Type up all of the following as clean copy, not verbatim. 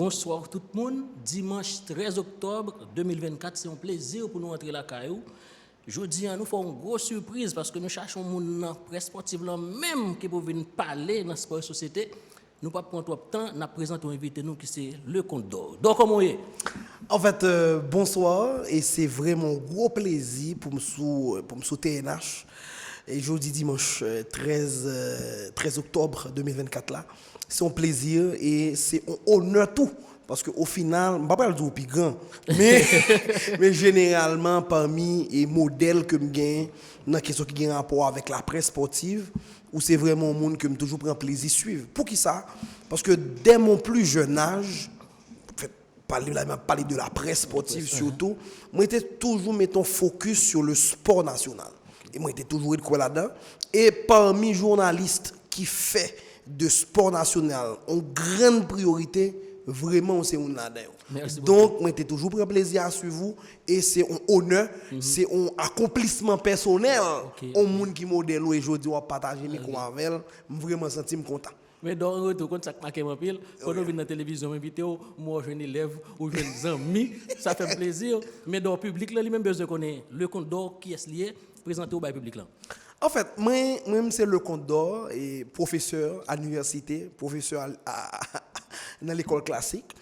bonsoir tout le monde. Dimanche 13 octobre 2024, c'est un plaisir pour nous entrer la caillou. Jeudi, nous faisons une grosse surprise parce que nous cherchons monde dans la presse sportive là même qui peut venir parler dans sport et société. Nous pas prendre trop de temps, nous présentons invité nous qui c'est le Comte d'Or. Donc comment est? En fait, bonsoir et c'est vraiment un gros plaisir pour me sous TNH. Et jeudi dimanche 13 octobre 2024 là, c'est un plaisir et c'est un honneur tout. Parce qu'au final, je ne vais pas le dire au plus grand, mais généralement, parmi les modèles que je gagne, dans la question qui a rapport avec la presse sportive, où c'est vraiment un monde que je toujours prends plaisir à suivre. Pour qui ça? Parce que dès mon plus jeune âge, parler de la presse sportive surtout, moi j'étais toujours mettons focus sur le sport national. Et moi j'étais toujours quoi là-dedans. Et parmi les journalistes qui fait de sport national une grande priorité, vraiment c'est un là-dedans. Donc moi j'étais toujours prend plaisir à suivre vous et c'est un honneur, c'est un accomplissement personnel. Au monde qui modèle aujourd'hui on partager mes avec elle, vraiment sentir content. Mais dans le retour, quand ça marque mon pile, quand on vient dans la télévision, invité, moi, je suis élève ou je suis ami, ça fait plaisir. Mais dans le public, là, lui-même besoin de connaître le Comte d'Or qui est lié, présenté au public. Là. En fait, moi, c'est le Comte d'Or et professeur à l'université, professeur dans l'école classique.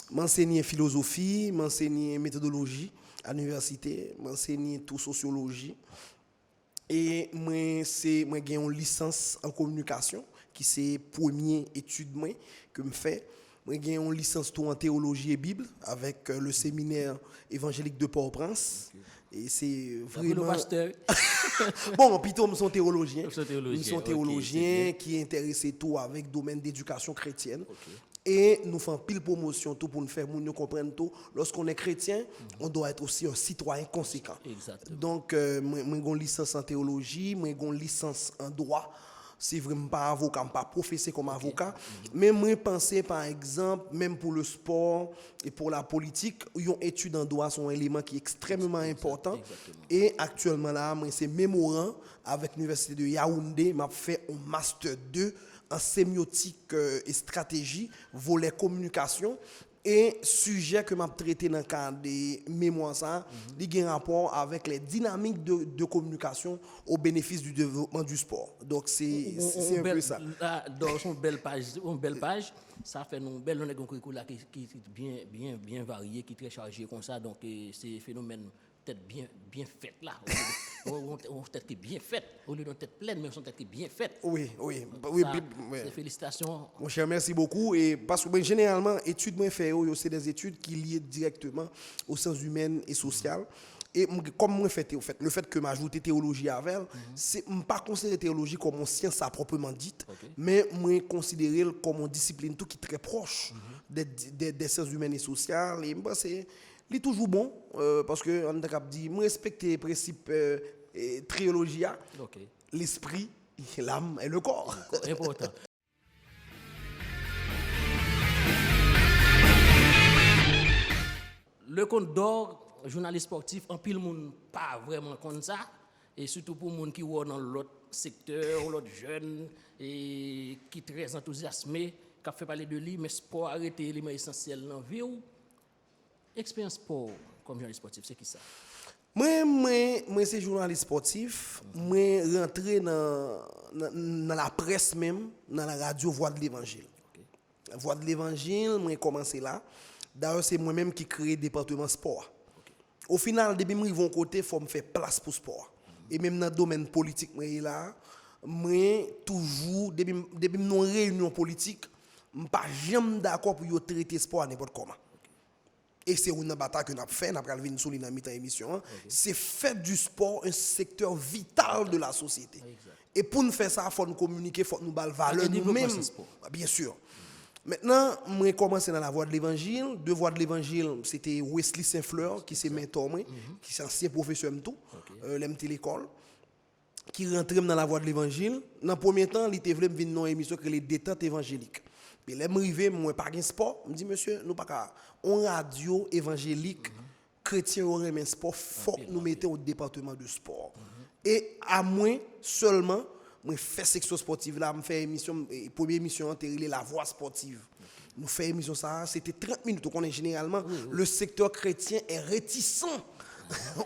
M'enseigner philosophie, m'enseigner méthodologie à l'université, m'enseigner tout sociologie. Et moi, j'ai une licence en communication. Qui c'est première étude que je fais. J'ai une licence tout en théologie et Bible avec le séminaire évangélique de Port-au-Prince. Et c'est vraiment... Bon, plutôt, nous sommes théologiens. Nous sommes théologiens qui intéressent tout avec le domaine d'éducation chrétienne. Et nous faisons pile promotion tout pour nous faire nous comprendre tout. Lorsqu'on est chrétien, on doit être aussi un citoyen conséquent. Exactement. Donc, j'ai une licence en théologie, j'ai une licence en droit. C'est vraiment pas avocat, pas professé comme avocat. Mais moi, penser par exemple, même pour le sport et pour la politique, une étude en droit sont un élément qui est extrêmement important. Et actuellement là, moi, c'est mémorant avec l'université de Yaoundé, m'a fait un master 2 en sémiotique et stratégie, volet communication. Et sujet que m'a traité dans le cadre des mémoires, il y a un rapport avec les dynamiques de communication au bénéfice du développement du sport. Donc c'est un peu ça. Dans une belle page, ça fait une belle curricula qui est bien varié, qui est très chargé comme ça. Donc c'est un phénomène peut-être bien fait là. On tête qui est bien faite. Au lieu d'une tête pleine, mais on tête qui est bien faite. Oui. Félicitations. Mon cher, merci beaucoup. Et parce que généralement, études moi fait, c'est des études qui lient directement aux sciences humaines et sociales. Et comme moi le fait que m'ajouter théologie avec, c'est pas considérer théologie comme une science à proprement dite, mais moi considérer comme une discipline tout qui est très proche des sciences humaines et sociales. Et c'est toujours bon parce que on a dit moi respecter les principes triologie, l'esprit, l'âme et le corps. Important. Le Comte d'Or, journaliste sportif, en pile monde pas vraiment comme ça, et surtout pour les gens qui sont dans l'autre secteur, l'autre jeune, et qui sont très enthousiasmés, qui fait parler de lui, mais sport arrêté l'élément essentiel dans la vie. Expérience sport comme journaliste sportif, c'est qui ça? Moi, c'est journaliste sportif. Moi, rentré dans la presse même, dans la radio Voix de l'Évangile. Voix de l'Évangile, moi, commencé là. D'ailleurs, c'est moi-même qui crée le département sport. Au final, depuis que je vais côté, il faut me faire place pour le sport. Et même dans le domaine politique, moi, toujours, depuis nos réunions politiques, je ne suis pas jamais d'accord pour traiter le sport à n'importe comment. Et c'est une bataille que nous avons fait, nous avons venir sur l'émission. C'est faire du sport un secteur vital de la société. Et pour nous faire ça, il faut nous communiquer, il faut nous battre valeur nous-mêmes. Bien sûr. Maintenant, moi, j'ai commencé dans la Voix de l'Évangile. Deux Voix de l'Évangile, c'était Wesley Saint-Fleur, qui c'est mentor, qui est ancien professeur de l'école, qui rentre dans la Voix de l'Évangile. Dans le premier temps, il était venu venir dans une émission que les détentes évangéliques. Puis là, je moi pas de sport, je me dis monsieur, nous pas on radio évangélique chrétien on remet sport, faut nous mettre au département de sport. Et à moi seulement moi fais section sportive là, me fait émission première émission antérieure la voix sportive. nous faisons émission ça, c'était 30 minutes. On est généralement, le secteur chrétien est réticent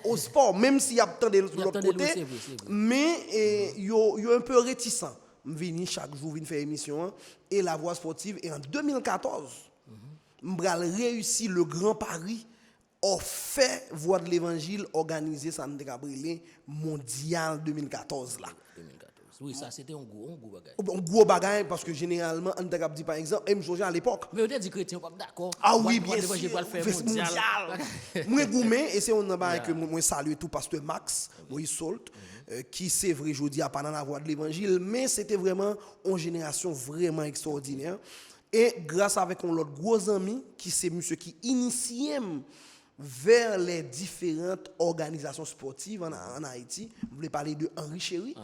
au sport, même s'il y a tant de l'autre côté, c'est vrai. mais il y a un peu réticent. Je viens chaque jour faire émission et la voix sportive. Et en 2014, je réussi le grand pari au fait Voix de l'Évangile organisé ça mondial 2014 là. 2014. Oui, ça c'était un gros bagage. Un gros bagage parce que généralement on t'a dit par exemple, me changer à l'époque. Mais on a dit chrétien pas d'accord. Ah oui, bien sûr. sûr. Pas le faire mondial. Moi goumé et c'est un bagage que moi salue tout pasteur Max Moïse Solt qui c'est vrai aujourd'hui a pas dans la Voix de l'Évangile, mais c'était vraiment une génération vraiment extraordinaire. Et grâce avec un autre gros ami qui c'est monsieur qui initiait vers les différentes organisations sportives en Haïti. Je voulais parler de Henri Chéri.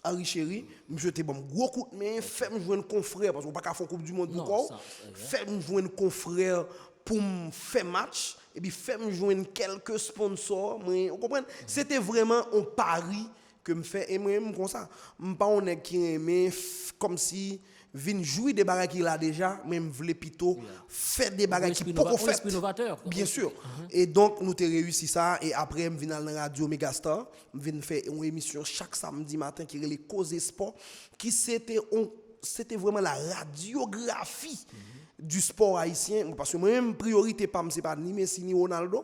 Henri Chéri, monsieur était bon gros coup de main, fait me joindre confrère parce qu'on pas qu'à faire Coupe du monde pourquoi. Fait me joindre confrère pour me faire match et puis fait me joindre quelques sponsors, vous comprenez? C'était vraiment un pari que me fait et moi comme ça. Pas on est qui aimait comme si vinn jouer des bagages qu'il a déjà, même voulait plutôt faire des bagages qui pas qu'on fait. Bien sûr. Et donc nous avons réussi ça et après me vinn dans la radio Megastar, me vinn faire une émission chaque samedi matin qui est les causes sport qui c'était vraiment la radiographie du sport haïtien parce que moi-même priorité pas c'est pas ni Messi ni Ronaldo,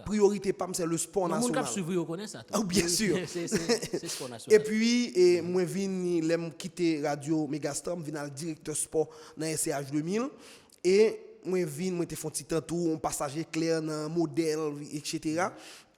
priorité pas c'est le sport national. Mon suivre connaît ça. Bien sûr. C'est sport national. Et puis moi vinn l'aime quitter radio Megastar, me vinn le directeur sport dans SCH 2000 et moi te font petit tour on passager clair dans modèle etc.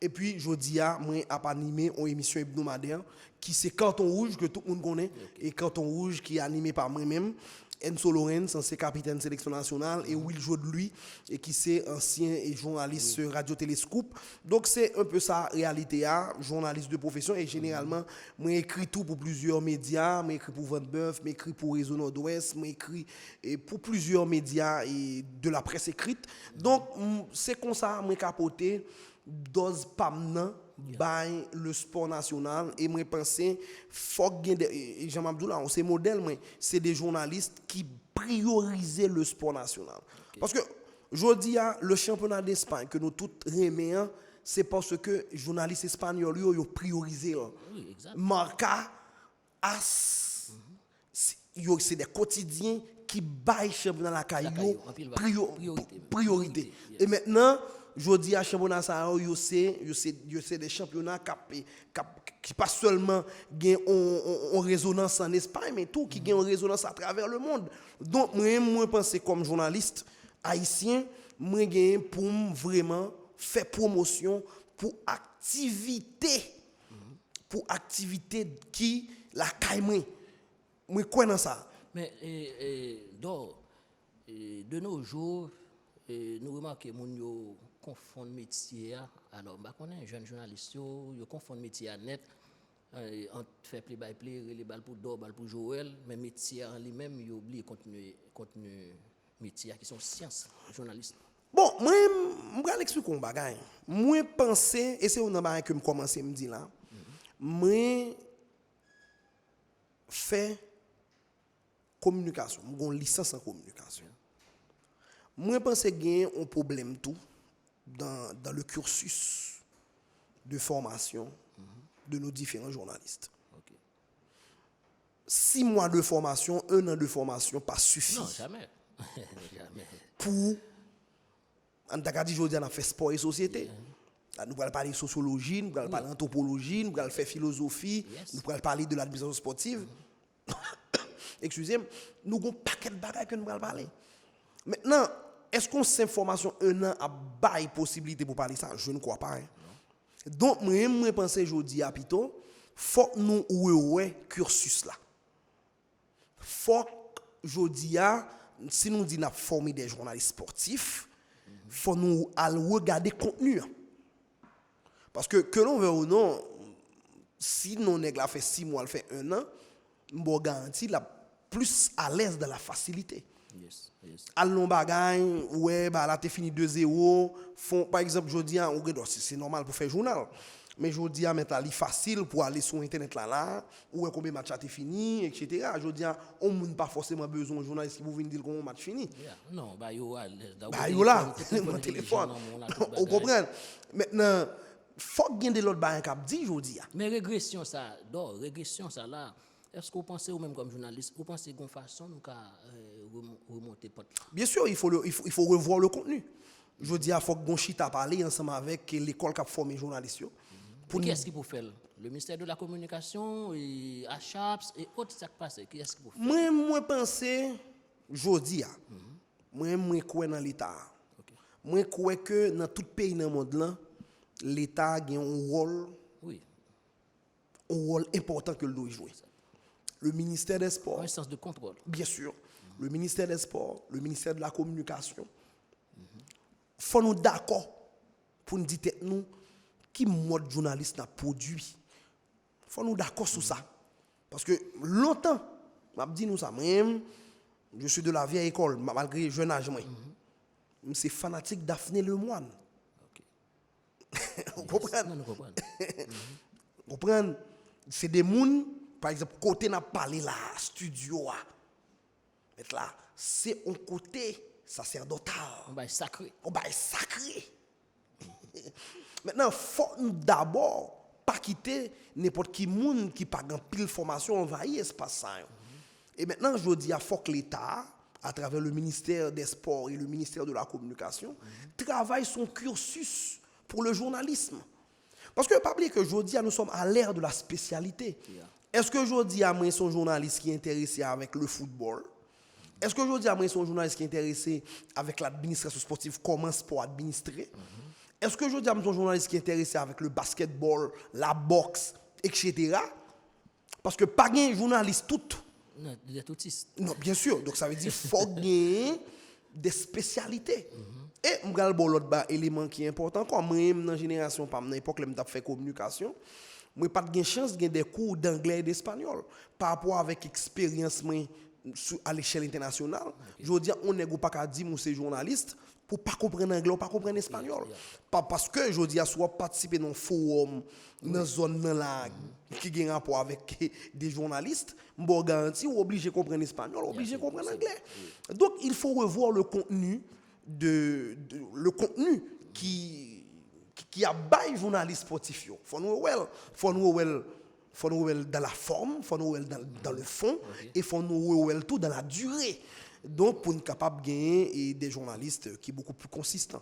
Et puis jodi a moi a animé une émission hebdomadaire qui c'est Canton Rouge que tout le monde connaît et Canton Rouge qui est animé par moi-même. Enzo Lorenz, ancien capitaine de sélection nationale, et Will Jodeluy, et qui c'est ancien journaliste sur Radio Téléscope. Donc c'est un peu ça, réalité, journaliste de profession, et généralement, moi écris tout pour plusieurs médias, moi écris pour Vandebeuf, moi écris pour Réseau Nord-Ouest, moi écris pour plusieurs médias et de la presse écrite. Donc c'est comme ça, moi capoté, dose pamnan, by le sport national et moi penser faut que Jean Abdoula on c'est modèle moi c'est des journalistes qui priorisent le sport national parce que je dis le championnat d'Espagne que nous tous remettons c'est parce que les journalistes espagnols ont priorisé Marca As c'est des quotidiens qui baillent championnat la caillou priorité et maintenant je dis à championnat ça c'est des championnats qui pas seulement gagne en résonance en Espagne mais tout qui gagne en résonance à travers le monde. Donc moi penser comme journaliste haïtien moi gagne pour vraiment faire promotion pour activité qui la caille moi quoi dans ça. Mais de nos jours nous remarquons mon confond métier alors bah connaît jeune journaliste yo confond métier net on fait play by play les balles pour Dor balles pour Joël mais métier en lui-même il oublie contenu métier qui sont sciences journaliste. Bon moi vais expliquer un bagage moi penser et c'est un bagage que me commencer me dire là moi fait communication mon licence en communication moi pense qu'il y a un problème tout dans le cursus de formation de nos différents journalistes. 6 mois de formation, 1 an de formation, pas suffit. Non, jamais. Jamais. Pour, en tant dit, on a fait sport et société. Nous allons parler de sociologie, nous allons parler d'anthropologie, nous allons faire philosophie, nous allons parler de l'administration sportive. Excusez-moi, nous avons un paquet de bagages que nous allons parler. Maintenant, est-ce qu'on sait formation 1 an a bail possibilité pour parler ça? Je ne crois pas. Donc, moi, pense aujourd'hui à Pito, faut nous ouais cursus là. Faut aujourd'hui si nous disons former des journalistes sportifs, faut nous aller regarder contenu. Parce que l'on veut ou non, si nous avons fait 6 mois, fait 1 an, on garantit la plus à l'aise de la facilité. Yes. Allons bagay, ouais, bah là t'es fini 2-0, font par exemple jodi c'est normal pour faire journal. Mais je dis, maintenant, c'est facile pour aller sur Internet là, où combien de matchs a été fini, etc. Je dis, on n'a pas forcément besoin de journaliste qui vous viennent dire comment match fini. Yeah. Non, bah yo à l'aise. Bah, yo là, mon téléphone. On comprend. Maintenant, faut qu'il y ait de l'autre bain qui dit, je dis. Mais régression ça là, est-ce que vous pensez, ou même comme journaliste, vous pensez qu'on façon nous remonter porte? Bien sûr, il faut revoir le contenu. Je dis, il faut que Gonchita parler ensemble avec l'école qui a formé les journalistes. Pour qui est-ce qui peut faire? Le ministère de la Communication, et ACHAPS et autres, ça qui passe. Qui est-ce qui peut faire? Moi, pense, je dis, moi, crois dans l'État. Moi, crois que dans tout pays dans le monde, là, l'État a Oui. un rôle important que le doit jouer. Le ministère des Sports. Un sens de contrôle. Bien sûr. Le ministère des Sports, le ministère de la Communication. Faut nous d'accord pour nous dire nous qui mode journaliste n'a produit. Faut nous d'accord sur ça. Parce que longtemps, m'a dit nous ça même, je suis de la vieille école malgré jeune âge moi. C'est fanatique Daphné Lemoine. Vous comprenez? Non, comprendre. Vous comprenez? C'est des gens, par exemple, côté n'a parlé là, studio mais là, c'est un côté sacerdotal. On va être sacré. On va être sacré. Maintenant, il faut d'abord pas quitter n'importe qui monde qui pas grand pile formation envahir espace ça. Et maintenant, je dis il faut que l'État à travers le ministère des Sports et le ministère de la Communication travaille son cursus pour le journalisme. Parce que pas oublier que je dis nous sommes à l'ère de la spécialité. Est-ce que je dis à moi son journaliste qui est intéressé avec le football? Est-ce que je dis à moi son journaliste qui est intéressé avec l'administration sportive, comment sport administrer? Est-ce que je dis à mon journaliste qui est intéressé avec le basketball, la boxe, etc. Parce que pas un journaliste tout. Non, des autistes. Non, bien sûr. Donc ça veut dire qu'il faut gagner des spécialités. Et je vais vous l'autre élément qui est important. Comme moi, dans la génération, par l'époque, je fait communication, je n'ai pas de chance de gagner des cours d'anglais et d'espagnol. Par rapport avec l'expérience à l'échelle internationale, je veux dire, on n'est pas qu'à dire que c'est journaliste pour pas comprendre l'anglais ou pas comprendre l'espagnol. Pas parce que je dis à soit participer dans un forum dans une zone là qui a un rapport avec des journalistes, je garantis ou obligé de comprendre l'espagnol, obligé de comprendre l'anglais. Donc il faut revoir le contenu le contenu qui a bail journaliste sportif. Faut nous dans la forme, faut nous dans le fond et faut nous tout dans la durée. Donc, pour être capable de gagner des journalistes qui sont beaucoup plus consistants.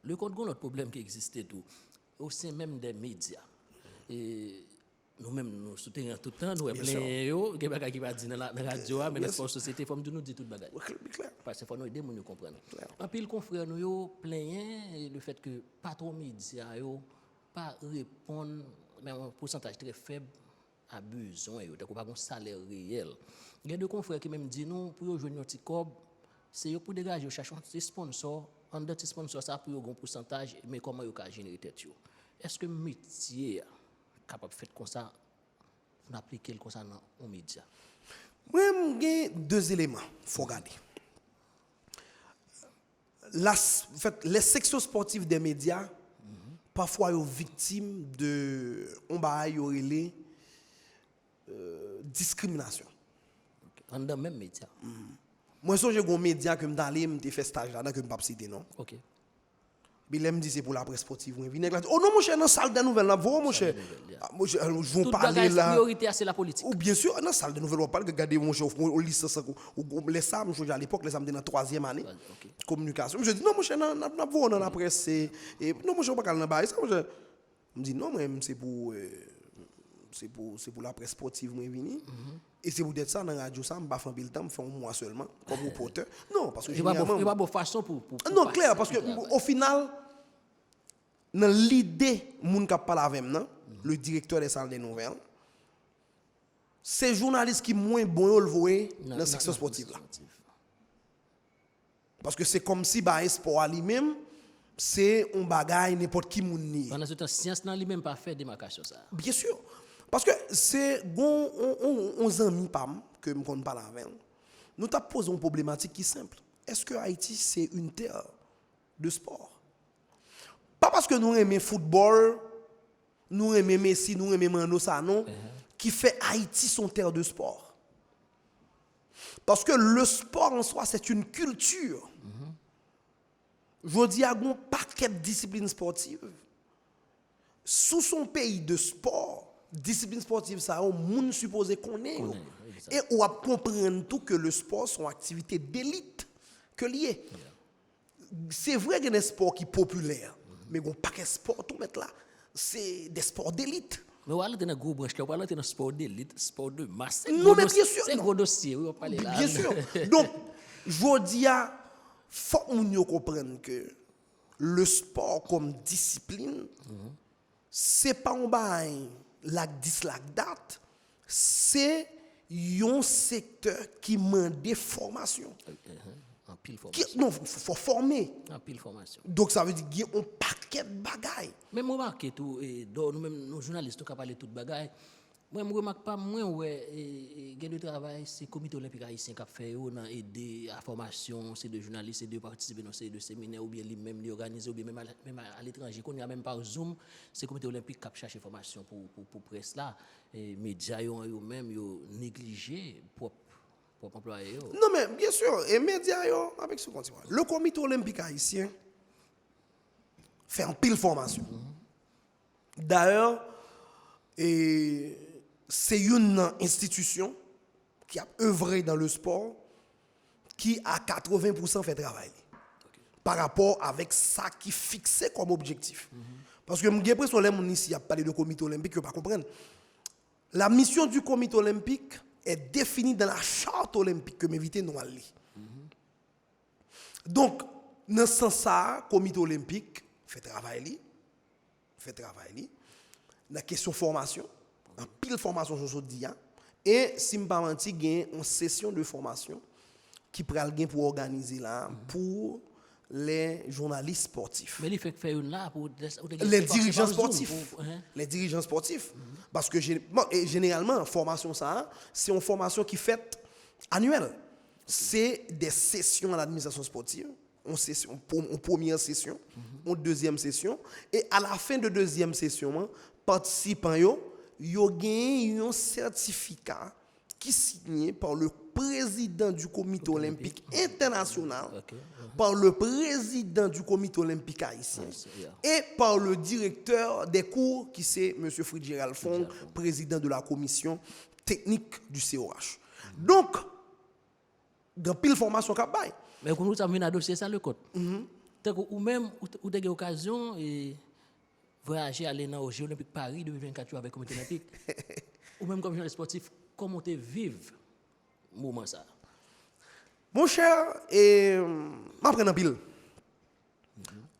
Le code l'autre problème qui existait tout, au sein même des médias. Et nous-mêmes, nous soutenons tout le temps, nous sommes plein de qui va dire dans la radio, mais dans la société, il faut nous dire tout le bagage. Parce qu'il faut nous aider à nous comprendre. En plus, le confrère nous plaignent le fait que pas trop de médias pas répondre, mais un pourcentage très faible à besoin, donc pas un salaire réel. Il y a des confrères qui même disent non, pour jouer un petit cob, c'est pour dégager, chercher un sponsor, en deux sponsors, ça pour un pourcentage, mais comment ils peuvent générer tête. Est-ce que le métier est capable de faire comme ça, d'appliquer comme ça dans les médias? Moi, j'ai deux éléments, il faut regarder. Les sections sportives des médias, parfois, sont victimes de discrimination. En dans même média. Moi, j'ai un média que je fait stage là, que je ne peux pas citer, non? OK. Mais là, me dit c'est pour la presse sportive. Oh non, mon cher, dans la salle de nouvelles, là, vous, mon cher. Je vais parler là. La priorité, c'est la politique. Ou bien sûr, dans la salle de nouvelles, on parle de garder mon cher, au licence, les SAM, à l'époque, les SAM étaient dans la 3e année. Communication. Je dis, non, mon cher, vous, dans la presse, non, mon cher, on ne peut pas dans la je me dis, non, moi, c'est pour la presse sportive, moi, vini. Et c'est peut-être ça, dans la radio, ça, je ne vais pas faire le temps, je fais un mois seulement, comme reporter. Non, parce que il n'y a pas de façon pour non, clair, parce que au final, dans l'idée, moun qui parle avec moi, le directeur des salles des nouvelles, c'est journaliste qui moins bon le voyer dans la section sportive là. Parce que c'est comme si bah sport à lui-même, c'est un bagage n'importe qui moun ni. Pendant ce temps, science n'a lui-même pas fait démarcation ça. Bien sûr. Parce que c'est on amis pam que me connais parler avec. Nous t'a posé une problématique qui est simple. Est-ce que Haïti c'est une terre de sport? Pas parce que nous aimons le football nous aimons Messi, nous aimons Mano, ça non, qui fait Haïti son terre de sport. Parce que le sport en soi, c'est une culture. Je dis à un paquet de disciplines sportives. Sous son pays de sport, discipline sportive, ça, on monde supposé qu'on est. Et on va comprendre tout que le sport sont activités d'élite que lié. C'est vrai qu'il y a des sports qui sont populaires, mais on pas de sport tout mettre là, c'est des sports d'élite. Mais on va aller dans un gros branche, on va aller dans un sport d'élite, sport de masse. Non, mais bien sûr. C'est un gros dossier, oui, on va parler là. Bien sûr. Donc, je dis à faut qu'on comprenne que le sport comme discipline, c'est pas un bail lac 10 lac date, c'est un secteur qui demande des formations. En pile formation. Non, il faut former. En pile formation. Donc ça veut dire qu'il y a un paquet de bagailles. Mais moi, remarque tout, nous-mêmes, nos journalistes, qui parlent de tout bagaille. Moi, je ne remarque pas, moi, ouais, gain de travail, c'est le comité olympique haïtien qui a fait, on a aidé à la formation, c'est de journalistes, c'est de participer dans ces séminaires, ou bien lui-même, l'organiser, ou bien même à l'étranger, qu'on y a même par Zoom, c'est le comité olympique qui a cherché formation pour presse là. Et les médias, eux-mêmes, ils négligé pour employer. Non, mais bien sûr, et médias, avec ce continent. Le comité olympique haïtien fait un pile formation. D'ailleurs, c'est une institution qui a œuvré dans le sport qui à 80% fait travail par rapport avec ça qui fixait comme objectif. Parce que j'ai l'impression que les ici a parlé de comité olympique, je ne comprends pas. La mission du comité olympique est définie dans la charte olympique que m'invite nous à lire. Donc, dans ce sens-là, le comité olympique fait travail. La question formation, en pile formation sur ce dia, et si je ne pas mentir, il y a une session de formation qui pral gen pour organiser là pour les journalistes sportifs. Mais il fait faire une là pour les dirigeants sportifs. Les dirigeants sportifs. Parce que généralement, formation ça, c'est une formation qui est faite annuelle. C'est des sessions à l'administration sportive. Une première session, une deuxième session. Et à la fin de deuxième session, participants, yo gagne un certificat qui est signé par le président du comité olympique international, par le président du comité olympique haïtien et par le directeur des cours qui c'est M. Fridjir Alfong, président de la commission technique du COH. Donc, dans pile formation qu'a bail. Mais quand nous avons un dossier ça le code. Ou même ou avez occasion et voyager aller dans les Jeux olympiques Paris 2024 avec le comité olympique. Ou même comme journaliste sportif, comment tu vives moment ça? Mon cher, je prends un pile.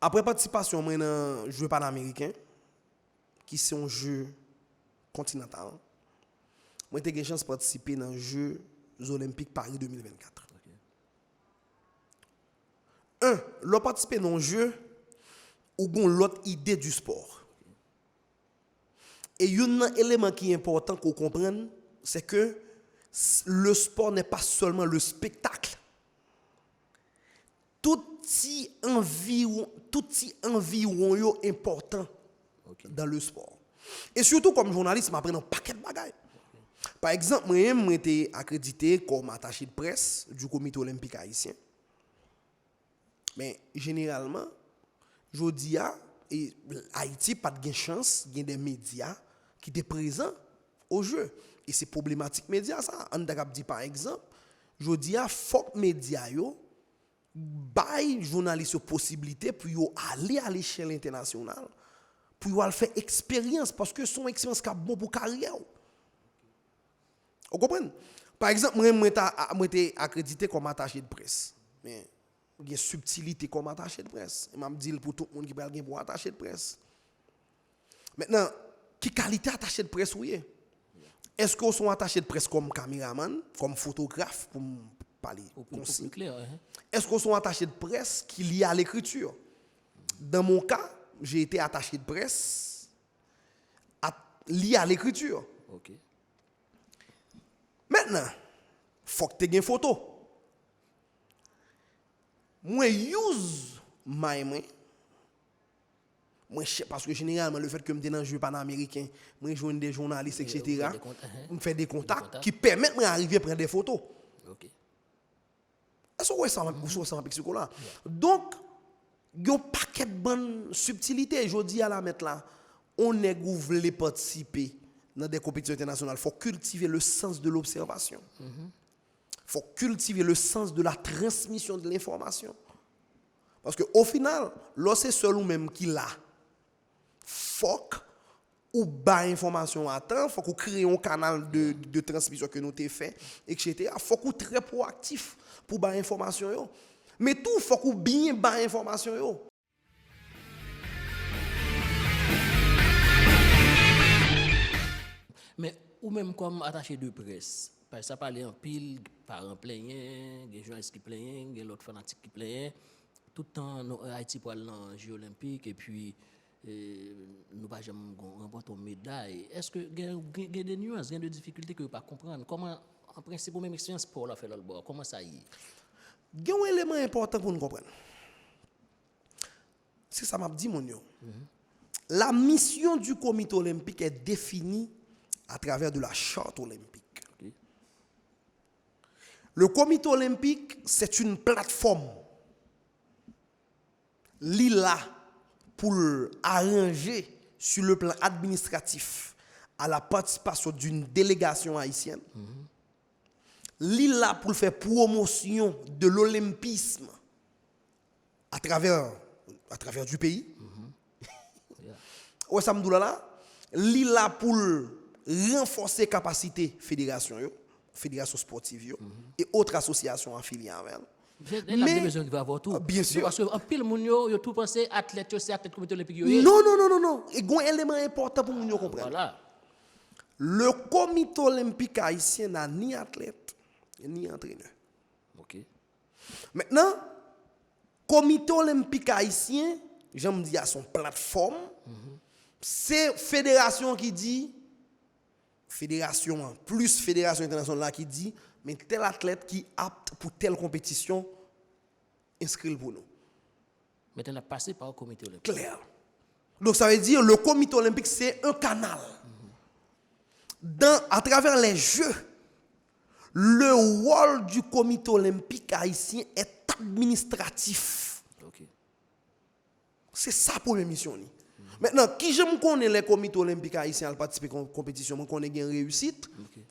Après participation dans le jeu panaméricain, qui c'est un jeu continental, moi j'ai eu la chance de participer dans les Jeux olympiques Paris 2024. L'on participer dans le jeu ou gon l'autre idée du sport. Et un élément qui est important qu'on comprenne, c'est que le sport n'est pas seulement le spectacle. Tout petit environ est important dans le sport. Et surtout comme journaliste, je prends un paquet de bagages. Par exemple, moi j'ai été accrédité comme attaché de presse du comité olympique haïtien. Mais généralement, je dis à Haïti pas de chance, il y a des médias qui étaient présents au jeu. Et c'est problématique médias ça. On dit par exemple, je dis à faut que médias yo bail journalistes possibilité pour yo aller à l'échelle internationale pour yo faire expérience parce que son expérience qui bon pour carrière. Vous comprenez? Par exemple, moi été accrédité comme attaché de presse. Mais il y a subtilité comme attaché de presse. Et m'a dit pour tout le monde qui va bien pour attaché de presse. Maintenant, qui qualité attaché de presse oui? Est-ce qu'on sont attaché de presse comme caméraman, comme photographe pour parler plus clair? Est-ce qu'on sont attaché de presse qui lié à l'écriture? Dans mon cas, j'ai été attaché de presse lié à l'écriture. OK. Maintenant, faut que tu aies une photo. Moi use my main Parce que généralement, le fait que je suis dans le jeu panaméricain, je joue des journalistes, etc., je fais des contacts qui permettent d'arriver à prendre des photos. OK. Est-ce que vous ça avec ce là? Donc, il y a un paquet de bonnes subtilités. Je dis à la mettre là, on est voulu participer dans des compétitions internationales. Il faut cultiver le sens de l'observation. Il faut cultiver le sens de la transmission de l'information. Parce qu'au final, lorsque c'est seul ou même qui l'a, faut ou bas information à temps, faut qu'on crée un canal de transmission que nous t'ai fait, etc. Faut qu'on très proactif pour bas information yo. Mais tout faut qu'on bien bas information yo. Mais ou même comme attaché de presse, parce que ça parlait en pile, parents plaignants, des journalistes qui plaignent, des autres fanatiques qui plaignent. Tout le temps, Haïti pour aller dans les Jeux olympiques et puis nous pas jamais remporter une médaille. Est-ce que il y a des nuances, il y a des difficultés que vous ne pas comprendre? Comment, en principe, même expérience pour la faire le bord, comment ça y est? Il y a un élément important pour nous comprendre. C'est ça m'a dit mon yo. La mission du comité olympique est définie à travers de la charte olympique. Okay. Le comité olympique, c'est une plateforme. Là pour arranger sur le plan administratif à la participation d'une délégation haïtienne. Là pour faire promotion de l'olympisme à travers du pays. Ouais, ça me dit là. Là pour renforcer capacité fédération sportive et autres associations affiliées avec elle. Mais besoin de avoir tout. Bien sûr. Parce que en pile moun yo tout pensé athlète, c'est athlète comité olympique. Non. Il y a un élément important pour nous comprendre. Voilà. Le comité olympique haïtien n'a ni athlète ni entraîneur. OK. Maintenant, comité olympique haïtien, j'aime dire à son plateforme, c'est fédération qui dit fédération plus fédération internationale là qui dit mais tel athlète qui est apte pour telle compétition, inscrit pour nous. Mais elle a passé par le comité olympique. Clair. Donc ça veut dire le comité olympique, c'est un canal. À travers les Jeux, le rôle du comité olympique haïtien est administratif. Okay. C'est ça pour mes missions. Maintenant, qui j'aime connaître les comités olympiques haïtiens à participer à la compétition, on connaît une réussite. Okay.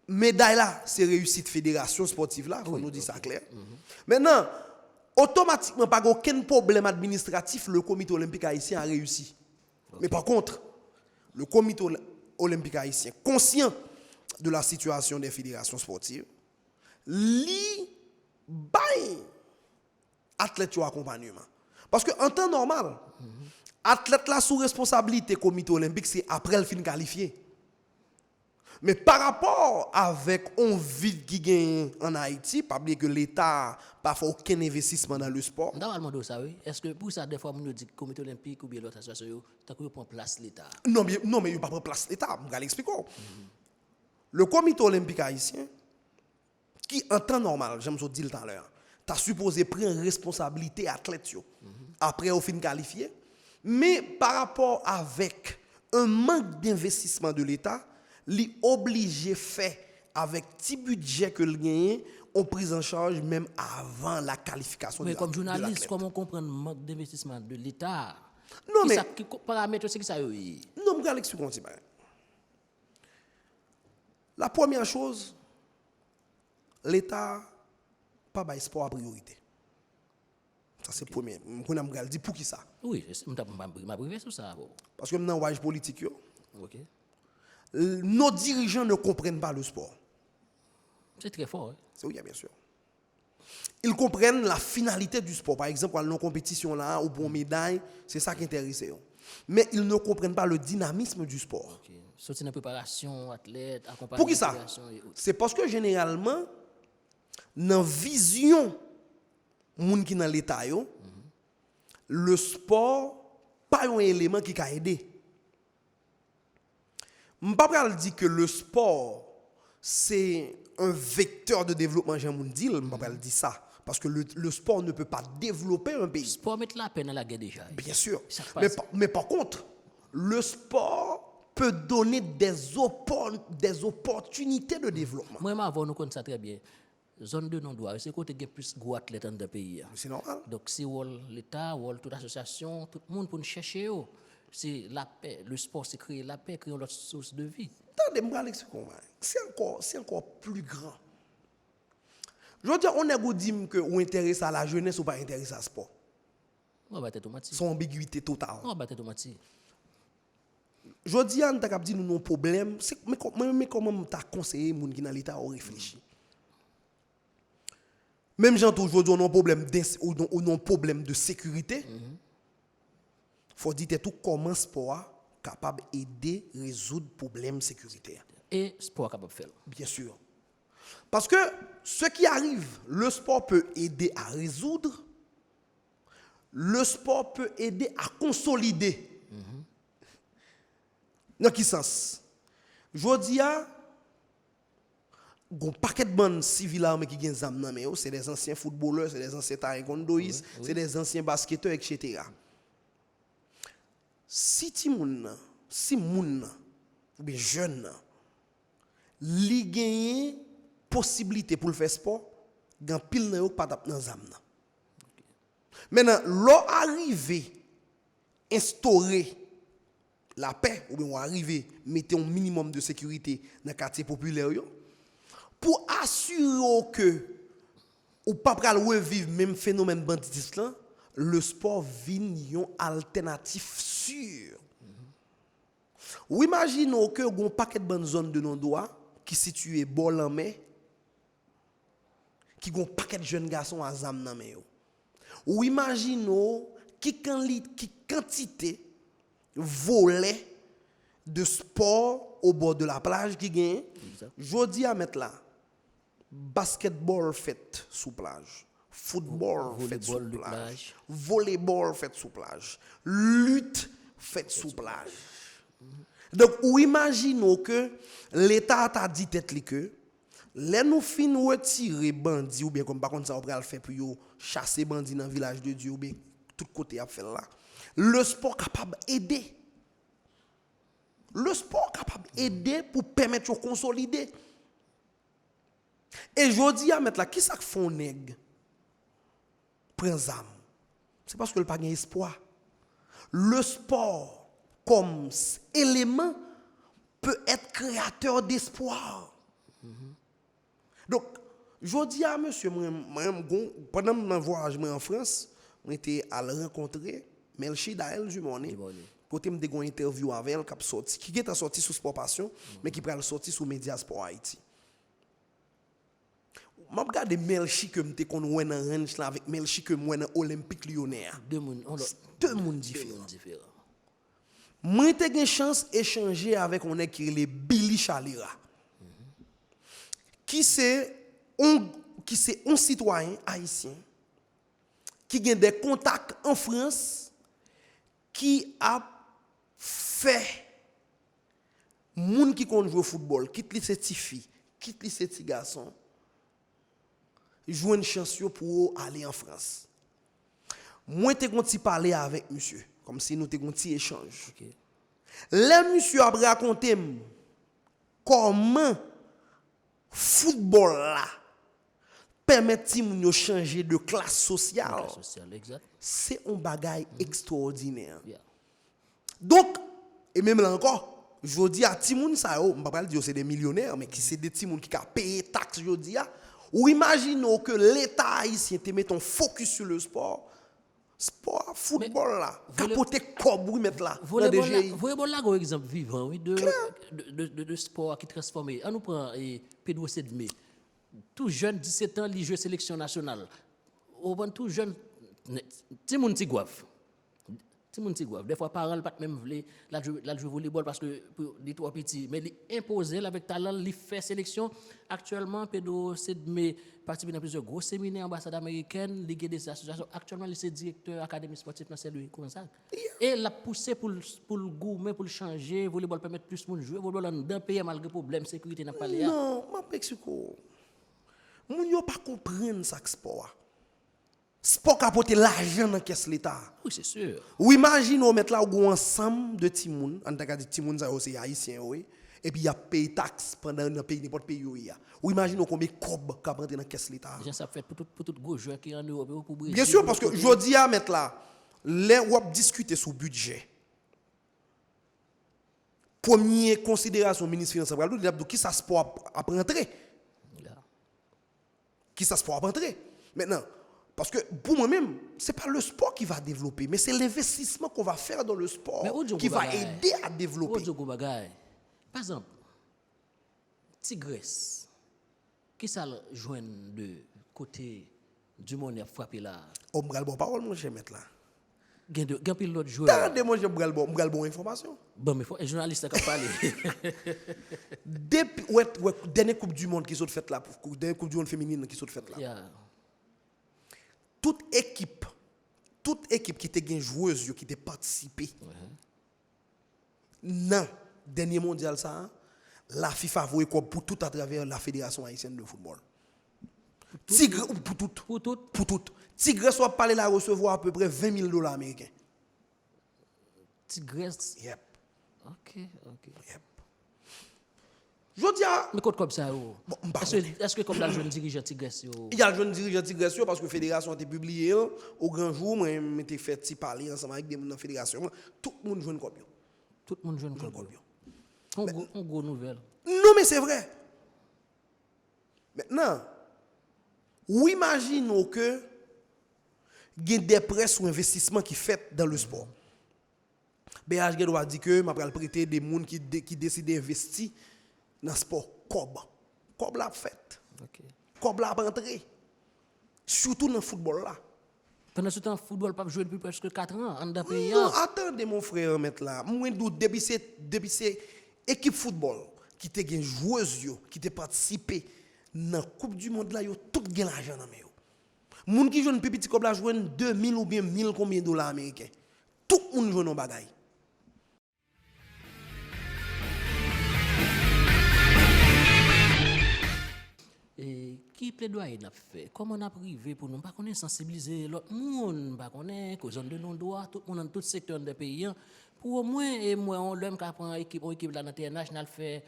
Médaille là, c'est réussite fédération sportive là, faut nous dire ça clair. Maintenant, automatiquement, pas aucun problème administratif, le comité olympique haïtien a réussi. Mais par contre, le comité olympique haïtien, conscient de la situation des fédérations sportives, li bail athlète accompagnement. Parce qu'en temps normal, athlète là sous responsabilité comité olympique, c'est après le fin qualifié. Mais par rapport avec un vide qui gagne en Haïti, pas oublier que l'État n'a pas aucun investissement dans le sport. Normalement, ça oui. Est-ce que pour ça, des fois, on nous dit que le comité olympique ou bien l'autre association, tu as prend place l'État? Non, mais il n'y a pas place l'État. Je vais l'expliquer. Le comité olympique haïtien, qui en temps normal, j'aime ça dire tout à l'heure, tu as supposé prendre responsabilité athlète après au fin qualifié. Mais par rapport avec un manque d'investissement de l'État, li obligé fait avec petit budget que le gagne on prise en charge même avant la qualification. Mais comme journaliste, comment comprendre le manque d'investissement de l'État? Non mais paramètre c'est que ça oui. Non, je vais l'expliquer. La première chose, l'État pas bail sport à priorité. Ça c'est premier. Je vais dire pour qui ça? Oui, je m'a privé sur ça. Parce que dans le voyage politique OK. Nos dirigeants ne comprennent pas le sport. C'est très fort. Hein? Oui, bien sûr. Ils comprennent la finalité du sport. Par exemple, dans compétition là, ou pour médaille, c'est ça qui intéresse. Mais ils ne comprennent pas le dynamisme du sport. Okay. Sortir dans la préparation, athlète, accompagnement. Pour qui ça? C'est parce que généralement, dans la vision moun qui dans l'état, le sport, pas un élément qui a aidé. Je ne peux pas dire que le sport, c'est un vecteur de développement, j'aime dire, je ne peux pas dire ça. Parce que le sport ne peut pas développer un pays. Sport mettre la peine à la guerre déjà. Bien sûr. Ça passe. Mais par contre, le sport peut donner des opportunités de développement. Moi, avant, nous connaissons ça très bien. Zone de non-droit, c'est côté qui plus gros athlètes dans le pays. C'est normal. Donc, si l'État, toute association, tout le monde pour nous chercher, c'est la paix. Le sport, c'est créer la paix, créer notre source de vie. Attendez-moi, c'est encore plus grand. Je veux dire, on a dit que on intéresse à la jeunesse ou pas intéressé à sport. On va être automatique. Son ambiguïté totale. On va être automatique. Je dis à nous dit nous non problème, mais comment t'a conseillé moun qui dans l'état à réfléchir. Même gens aujourd'hui on a un problème de sécurité. Faut dire tout comment sport capable aider résoudre problème sécuritaire. Et sport capable de faire. Bien sûr. Parce que ce qui arrive, le sport peut aider à résoudre, le sport peut aider à consolider. Dans quel sens? Je dis à un paquet de bandes civiles armées qui ont c'est des anciens footballeurs, c'est des anciens taekwondoïstes, c'est des anciens basketteurs, etc. Si moun ou bien jeune li gagne possibilité pour le faire sport, gan pile nan yo pas tap nan zam nan. Maintenant, l'on arrivé instaurer la paix ou bien on arrivé mettre un minimum de sécurité dans le quartier populaire yo, pour assurer que ou pas pral revivre même phénomène banditisme là, le sport vient une alternative sûre. Ou imaginons que un paquet de bonnes zones de non-droit qui situé bol en mer, qui ont un paquet de jeunes garçons à zam nan men yo. Ou imaginons qui quantité volet de sport au bord de la plage qui gagne. Jodi à mettre là basketball fait sous plage, football fait sous plage, volleyball fait sous plage, lutte fait sous plage. Donc ou imaginons que l'État t'a dit tête li que les nous fin retirer bandits ou bien comme par contre ça on va le faire pour yo chasser bandits dans village de Dieu ou bien tout côté à faire là. Le sport capable aider. Le sport capable aider pour permettre de consolider. Et je dis à mettre là qui ça font nèg prend zam. C'est parce que le pas gain espoir. Le sport comme élément peut être créateur d'espoir. Donc, je dis à monsieur, pendant mon voyage en France, j'étais à le rencontrer, Melchi Daël Jumoné. Côté me une interview avec elle qui est sorti sous Sport Passion, mais qui prend sorti sous Média Sport Haïti. Je regarde Melchi que me connais dans range là avec Melchi que moi dans Olympique Lyonnais. Deux mondes différents. Moi j'ai eu chance d'échanger avec on est qui est Billy Chalira. Qui c'est un citoyen haïtien qui a des contacts en France qui a fait moun qui connaît jouer au football, quitte les cette fille, quitte les ces garçons, jouer une chance pour aller en France. Moi t'ai conti parler avec monsieur comme si nous t'ai conti échange. Le monsieur a raconté comment football là permet de changer de classe sociale. C'est un bagage extraordinaire. Donc, et même là encore, je dis à Timoun ça, je ne vais pas dire que c'est des millionnaires, mais qui c'est des Timoun qui ont payé taxes, je dis, ou imaginons que l'État haïtien te met un focus sur le sport. Sport, football là, capoter comme vous mettre là. Volleyball là, un exemple vivant oui, de sport qui transforme. On nous prend Pedro Sedme. Tout jeune, 17 ans, il joue sélection nationale. Tout jeune, tout le monde est grave. Des fois, parents ne pas même voulu jouer volleyball parce que les trois petits. Mais il impose avec talent, il fait sélection. Actuellement, Pedro Sedme participe dans plusieurs gros séminaires ambassade américaine, Ligue des associations. Actuellement, il est directeur académie sportive dans celui comme ça. Et il a poussé pour le gourmet, pour le changer. Volleyball permet plus de jouer. Volleyball dans un pays malgré problème de sécurité n'a pas l'air. Non, je ne sais pas. Moun yo pas comprendre ça sport. Sport a porté l'argent dans caisse l'État. Oui, c'est sûr. Ou imagine on mettre là un ensemble de timoun, en tant que timoun ça aussi haïtien oui, et puis il y a payé taxe pendant dans pays n'importe pays où il y a. Ou imagine combien cob qu'a rentré dans caisse l'État. Déjà ça fait pour tout gros joueur qui est en Europe ou pour Brésil. Bien sûr parce que jodi a mettre là les on discuter sur budget. Première considération ministre finance qui ça sport à rentrer. Qui ça sport à rentrer. Maintenant parce que pour moi-même, ce n'est pas le sport qui va développer, mais c'est l'investissement qu'on va faire dans le sport qui va aider à développer. Par exemple, Tigresse, qui ça joint de côté du monde a frappé là? On me bon parole, mon cher maître là. Gen pile l'autre joueur. Attendez-moi, je me bon information. Bon, mais un journaliste qui a parlé. Depuis, dernière Coupe du Monde qui sont faite là, dernière Coupe du Monde féminine qui sont faite là. Yeah. Toute équipe qui était une joueuse qui était participé dans dernier mondial ça, la FIFA a voué pour tout à travers la fédération haïtienne de football. Tigre pour tout. Tigre soit parlé là recevoir à peu près $20,000 américains. Tigresse. Yep. OK. Yep. Je dis à... Mais comme ça, est-ce que comme la jeune dirigeant Tigresse? Il y a le jeune dirigeant Tigresse parce que la fédération a été publiée au grand jour. Moi, j'ai fait parler ensemble avec des gens de la fédération. Tout le monde joue une copie. Tout le monde joue une copie. On gros nouvelle. Non, mais c'est vrai. Maintenant, ou imaginons que il y a des prêts ou investissements qui fait dans le sport. BHG doit dire que je vais prêter des gens qui décident d'investir dans le sport. Cob l'a fait. Cob l'a rentré. Surtout dans le football là. Pendant ce temps, le football n'a pas joué depuis presque 4 ans en pays. Non, attendez mon frère, mettre là. Moi, depuis c'est équipe football qui te gen joueuse qui te participé dans la Coupe du Monde là, yo tout gen l'argent dans yo. Moun qui joue un petit comme la joue 2,000 ou bien 1,000 combien de dollars américains. Tout moun joue dans bagaille. Et qui plaidoyer n'a fait? Comment on a privé pour nous pas connaître sensibiliser l'autre monde, pas connaître cause de non droit tout monde dans tout secteur des pays pour au moins et moi on l'homme qui prend équipe là dans TNH n'a fait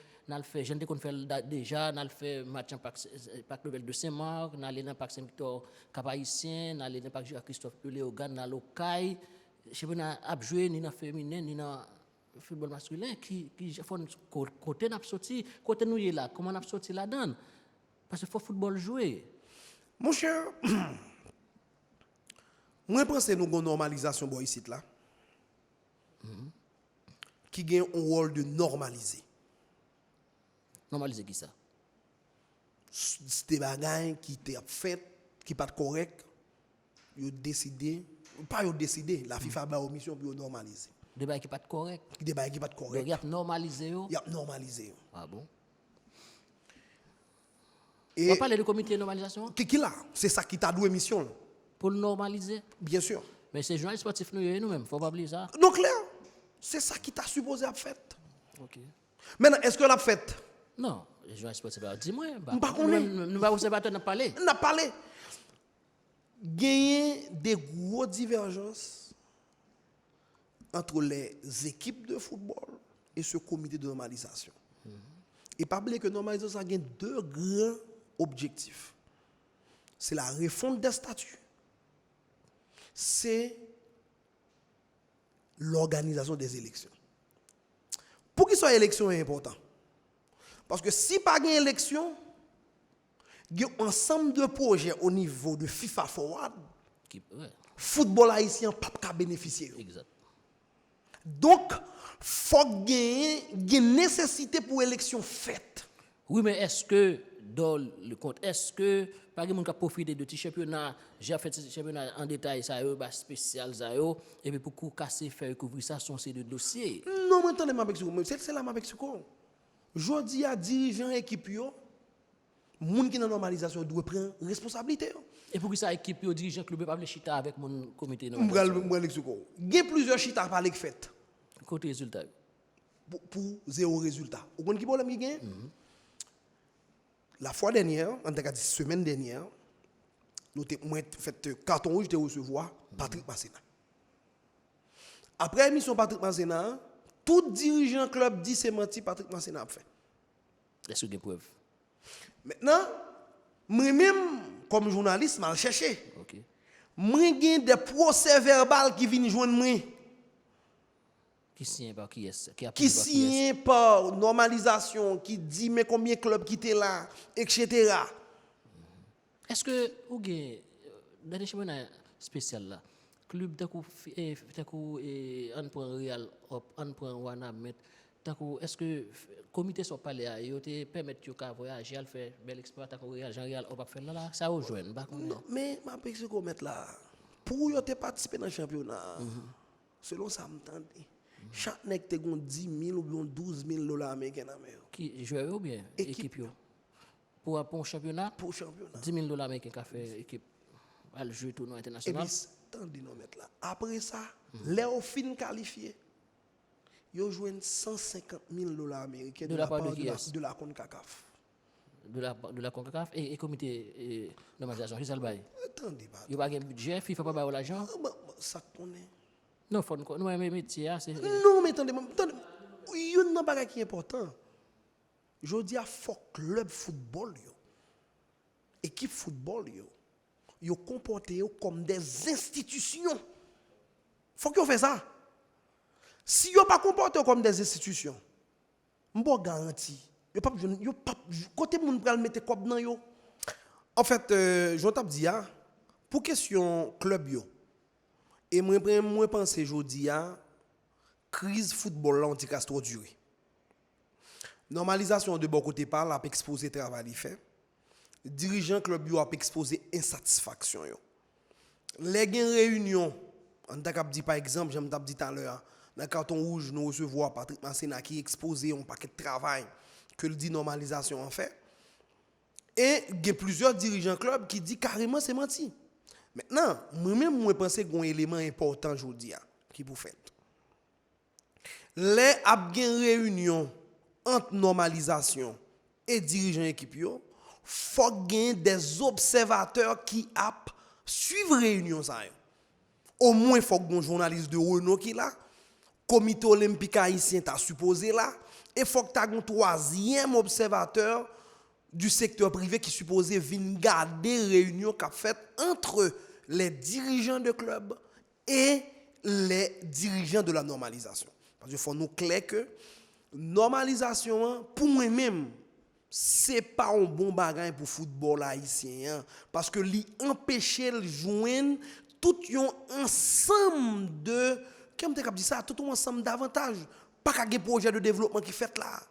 gente qu'on fait déjà n'a fait match en Parc Nouvelle de Saint-Marc, n'a aller dans Parc Saint-Victor Cap-Haïtien, n'a aller dans Parc Christophe Léogane dans Locaille, je sais pas a jouer ni dans féminin ni dans football masculin qui font côté n'a sorti côté nous est là comment n'a sorti là-dedans. Parce qu'il faut football jouer. Mon cher, moi, je pense que nous avons une normalisation ici là. Qui a un rôle de normaliser. Normaliser qui ça? C'est des bagages qui étaient faits, qui ne sont pas corrects. Ils ont décidé, pas ils ont décidé, la FIFA a une mission pour normaliser. Des bagages qui ne sont pas corrects? Des bagages qui ne sont pas corrects. Il y a normalisé. Il y a normalisé. Ah bon? Et on parle de comité de normalisation? Qui là? C'est ça qui t'a doué mission. Pour le normaliser? Bien sûr. Mais c'est journalistes sportifs nous-mêmes, il ne faut pas oublier ça. Donc là, c'est ça qui t'a supposé avoir fait. Ok. Maintenant, est-ce que l'a fait? Non, les journalistes sportifs, dis-moi. Nous ne pouvons pas parler. On a parlé. Gagner des grosses divergences entre les équipes de football et ce comité de normalisation. Et pas oublier que normalisation a deux grands objectifs. C'est la refonte des statuts. C'est l'organisation des élections. Pour qu'il soit élection est important. Parce que si pas une élection, il y a un ensemble de projets au niveau de FIFA Forward. Football haïtien pas qu'à bénéficier. Exact. Donc, il faut gagner une nécessité pour élection faite. Oui, mais est-ce que, dans le compte, est-ce que, par exemple, on a profité de ce championnat, j'ai fait ce championnat en détail, ça y spécial, ça et puis pour casser, faire couvrir ça, son c'est de dossier. Non, mais attendez, c'est là, avec ce qu'on. Je dis à dirigeants équipe, les gens qui sont dans la normalisation doivent prendre responsabilité. Et pour que ça, équipe, les dirigeants club, pas les chita avec mon comité de normalisation. Il y a plusieurs chita par les fêtes. Côté résultat. Pour zéro résultat. Vous comprenez qui problème il y a? La fois dernière, en tout cas la semaine dernière, Nous avons fait carton rouge de recevoir Patrick Masséna. Après l'émission Patrick Masséna, tout dirigeant club dit c'est menti Patrick Masséna a fait. Est-ce que vous avez preuve? Maintenant, moi-même, comme journaliste, je cherché. OK. Moi, j'ai des procès verbal qui viennent joindre moi. Qui signe par qui est-ce? Qui signe par normalisation, qui dit mais combien de clubs qui étaient là, etc. Est-ce que vous avez dans les championnats spécial là, club takou on prend Real, on prend Wanamet, takou est-ce que comité soit parlé à yo te permettre yo ka voyager, al faire bel exploit takou Real on va faire là ça au joindre pas comme Non, mais ma pense qu'on mettre là pour yo te participer dans le championnat. Selon ça m'entend. Chaque nèg te gon 10 000 ou bien 12 000 dollars américains dans main. qui joueur ou bien équipe yo pour un championnat Pour championnat. 10 000 dollars américains qu'a fait équipe al jouer tournoi Et international. puis, tandis nous mettre là. Après ça, les au fin qualifiés, ils jouent 150 000 dollars américains De la part de qui de la CONCACAF. de la CONCACAF et comité normalisation, c'est ça le bail. Attendez, bah, Il n'y a pas de budget, FIFA pas bail l'argent. ça connaît. Non, faut nous aimer métier c'est Non, mais attendez, il y a un bagage qui est important. Je dis à faut club football yo. Équipe football yo comporte yo comme des institutions. Faut que vous fait ça. Si yo pas comporte comme des institutions, m'bo garanti. Yo pas côté moun pral mettre comme nan yo. En fait, je t'ai dit pour question club yo. Et moi pense jodi a crise football là on dit qu'à trop durer. Normalisation de bon côté par a exposé travail fait. Dirigeant club yo a exposé insatisfaction yo. Les gen réunion, on t'a dit par exemple, j'aime t'a dit tout à l'heure, dans le carton rouge nous recevoir Patrick Masséna qui exposé un paquet de travail que le dit normalisation en fait. Et il y a plusieurs dirigeants club qui dit carrément c'est menti. Maintenant, moi-même moi pense qu'il y a un élément important aujourd'hui qui vous fait. Les a gen réunion entre normalisation et dirigeants équipe yo, faut gagner des observateurs qui a suivre réunion ça. Au moins faut que un journaliste de renom qui là, comité olympique haïtien t'a supposé là et faut que tu un troisième observateur du secteur privé qui supposé venir garder réunion qu'a fait entre les dirigeants de club et les dirigeants de la normalisation. Parce qu'il faut nous clair que normalisation pour moi-même c'est pas un bon bagage pour football haïtien parce que li empêcher le joindre tout un ensemble de comme tu as dit ça tout un ensemble d'avantages pas qu'un projet de développement qui fait là.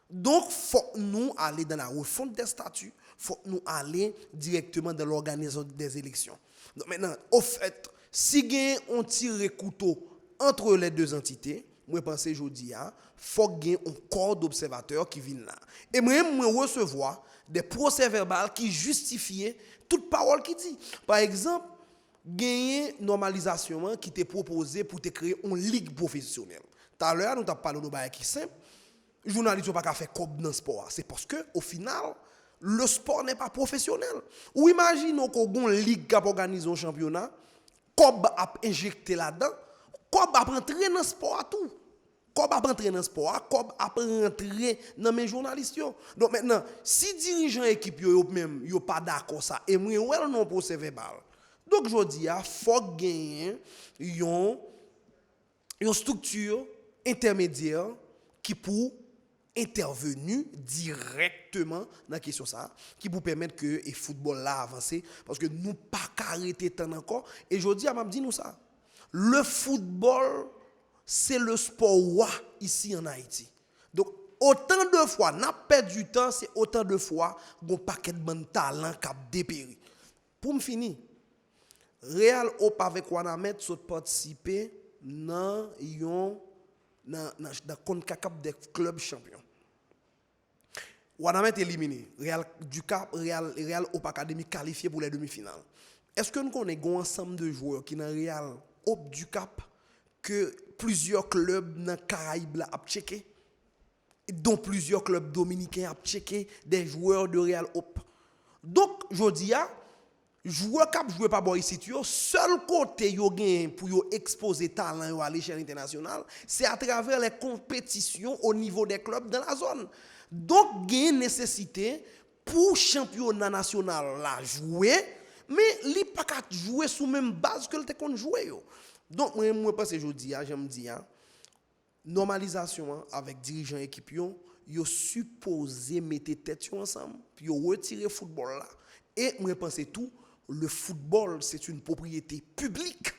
Donc faut nous aller dans la refonte des statuts, faut nous aller directement dans l'organisation des élections. Donc maintenant au fait si gain on tire couteau entre les deux entités, moi pense jodi a faut gagner un corps d'observateurs qui viennent là. Et moi recevoir des procès verbaux qui justifient toute parole qui dit. Par exemple, gagner normalisation qui t'est proposé pour te créer une ligue professionnelle. Tout à l'heure nous t'a parlé de bail qui simple. Journaliste pas faire comme dans le sport, c'est parce que au final le sport n'est pas professionnel. Ou imaginons qu'on a une ligue qui organise un championnat, Cob a injecté là-dedans, Cob a rentré dans le sport à tout. Cob a rentré dans le sport, Cob a rentré dans mes journalistes. Donc maintenant, si dirigeant équipe yo même yo pas d'accord ça et moi ouais non procès verbal. Donc je dis il faut gagner une structure intermédiaire qui pour intervenu directement dans la question ça qui vous permettre que le football là avancer parce que nous pas arrêter tant encore et je dis à m'a dit nous ça le football c'est le sport ici en Haïti donc autant de fois n'a perdu du temps c'est autant de fois un paquet de bon talent qui a dépéri pour me finir Real Op avec Wanamet sont participer dans CONCACAF des clubs champions. Wanamet éliminé, Real Op Academy qualifié pour les demi-finales. Est-ce que nous connaissons un ensemble de joueurs qui dans Real Op du Cap que plusieurs clubs dans Caraïbes a checké dont plusieurs clubs dominicains a checké des joueurs de Real Op. Donc je dis joueur qui joué par boy ici, seul côté yo gen pour yo exposer talent yo à l'échelle internationale, c'est à travers les compétitions au niveau des clubs dans la zone. Donc gen nécessité pour championnat national la jouer, mais li pas qu'à jouer sous même base que le te kon jouer yo. Donc moi pense jodi j'aime dire normalisation avec dirigeants équipe yo supposé mettre tête ensemble puis yo retirer football là et moi pense tout le football c'est une propriété publique.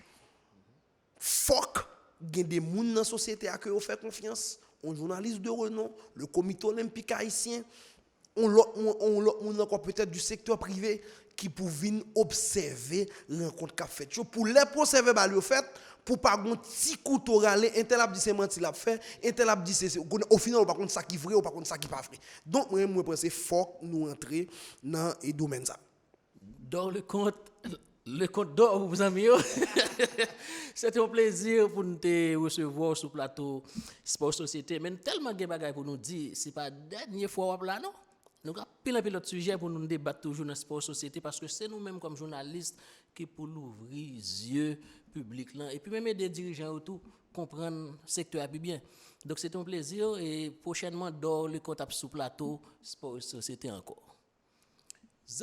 Fuck gen des moun dans société à que yo fait confiance, on journaliste de renom, le comité olympique haïtien, on encore peut-être du secteur privé qui pour venir observer rencontre qu'a fait pour les observer ba le fait pour pas gon petit couteau râler un tel a dit c'est menti l'a fait un tel a dit c'est au final par contre ça qui vrai ou par contre ça qui pas vrai. Donc moi pense faut nous entrer dans et domaine ça. Dans le compte d'or, vous amis, c'était un plaisir pour nous te recevoir sur le plateau Sport Société. Mais tellement de bagages pour nous dire, c'est pas la dernière fois là, non? Nous avons pile d'autres sujets pour nous débattre toujours dans Sport Société parce que c'est nous-mêmes comme journalistes qui pour l'ouvrir les yeux publics là et puis même des dirigeants autour comprendre le secteur plus bien. Donc c'est un plaisir et prochainement dans le compte sur le plateau Sport Société encore.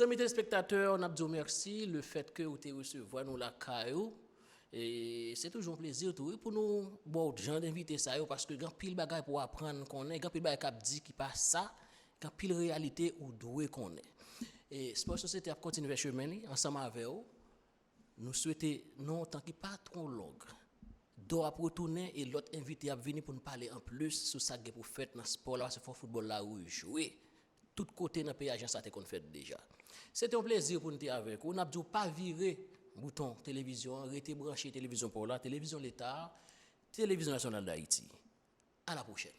Amis téléspectateurs, on a dit merci le fait que vous avez recevoir nous la caillou et c'est toujours un plaisir pour nous bon gens d'inviter ça parce que grand pile bagaille pour apprendre qu'on est grand pile bagaille cap dit qui passe ça grand pile réalité ou doué qu'on est et Sport Société a continué chemin ensemble avec vous nous souhaitons non tant qu'il pas trop long d'or à retourner et l'autre invité à venir pour nous parler en plus sur ça que pour faire dans sport là c'est football là où jouer tout côté dans pays agent ça t'est qu'on fait déjà. C'était un plaisir pour nous être avec vous. On n'a pas viré bouton télévision, arrêté branché télévision pour la télévision l'État, télévision nationale d'Haïti. À la prochaine.